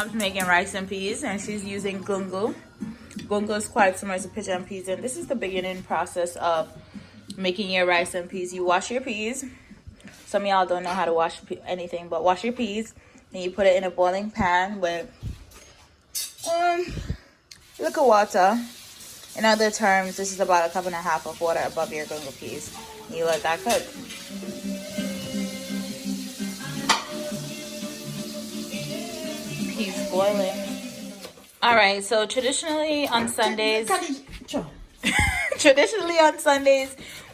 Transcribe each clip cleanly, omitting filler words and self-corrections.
mom's making rice and peas, and she's using gungo. Gungo is quite similar to pigeon peas, and this is the beginning process of making your rice and peas. You wash your peas. Some of y'all don't know how to wash anything, but wash your peas, and you put it in a boiling pan with little water. In other terms, this is about 1.5 cups of water above your gungo peas. You let that cook. Peas boiling. All right, so traditionally on Sundays,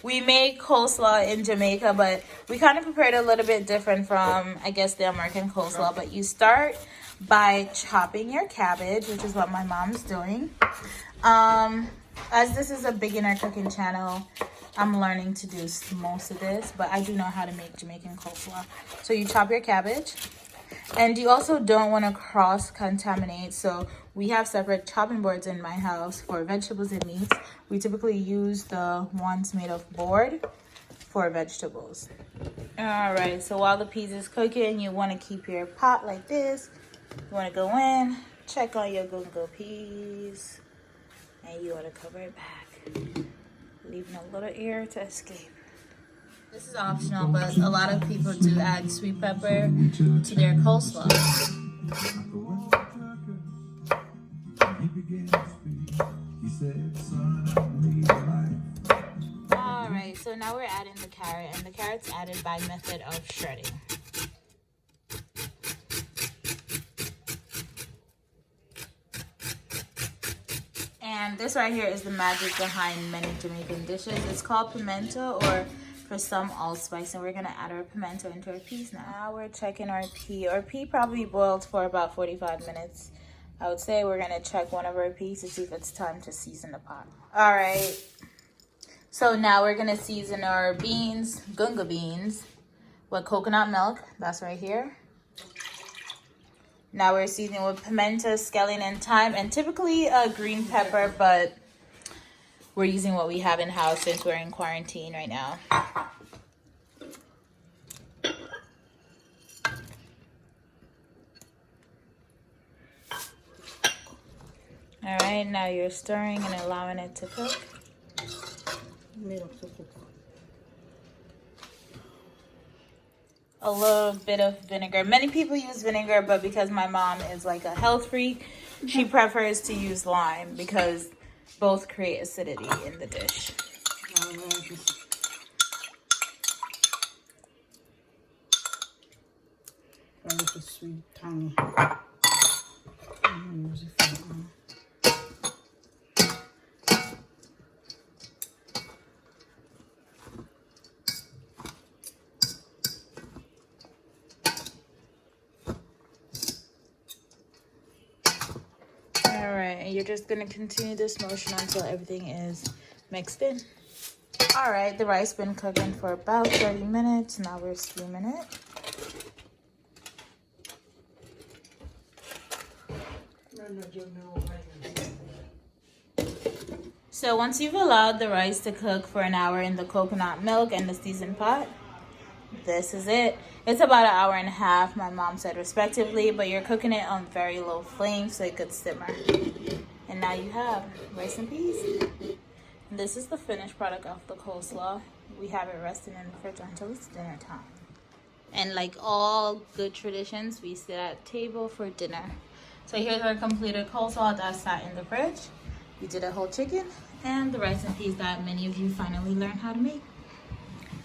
we make coleslaw in Jamaica, but we kind of prepared a little bit different from, I guess, the American coleslaw. But you start by chopping your cabbage, which is what my mom's doing. As this is a beginner cooking channel, I'm learning to do most of this, but I do know how to make Jamaican coleslaw. So you chop your cabbage, and you also don't want to cross-contaminate. So we have separate chopping boards in my house for vegetables and meats. We typically use the ones made of board for vegetables. All right, so while the peas is cooking, you want to keep your pot like this. You want to go in, check on your gungo peas, and you want to cover it back, leaving a little air to escape. This is optional, but a lot of people do add sweet pepper to their coleslaw. All right, so now we're adding the carrot, and the carrot's added by method of shredding. And this right here is the magic behind many Jamaican dishes. It's called pimento, or for some allspice, and we're gonna add our pimento into our peas now. Now we're checking our pea. Our pea probably boiled for about 45 minutes. I would say we're gonna check one of our peas to see if it's time to season the pot. All right, so now we're gonna season our beans, gungo beans, with coconut milk. That's right here. Now we're seasoning with pimento, scallion, and thyme, and typically green pepper, but we're using what we have in house since we're in quarantine right now. All right, now you're stirring and allowing it to cook. A little bit of vinegar. Many people use vinegar, but because my mom is like a health freak, she prefers to use lime because both create acidity in the dish. Sweet tangy. All right, and you're just gonna continue this motion until everything is mixed in. All right, the rice been cooking for about 30 minutes. Now we're steaming it. So once you've allowed the rice to cook for an hour in the coconut milk and the seasoned pot, this is it. It's about 1.5 hours, my mom said, respectively, but you're cooking it on very low flame so it could simmer. And now you have rice and peas. And this is the finished product of the coleslaw. We have it resting in the fridge until it's dinner time. And like all good traditions, we sit at table for dinner. So here's our completed coleslaw that sat in the fridge. We did a whole chicken and the rice and peas that many of you finally learned how to make.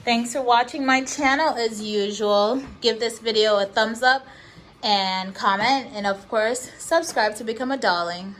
Thanks for watching my channel as usual. Give this video a thumbs up and comment, and of course, subscribe to become a Daahling.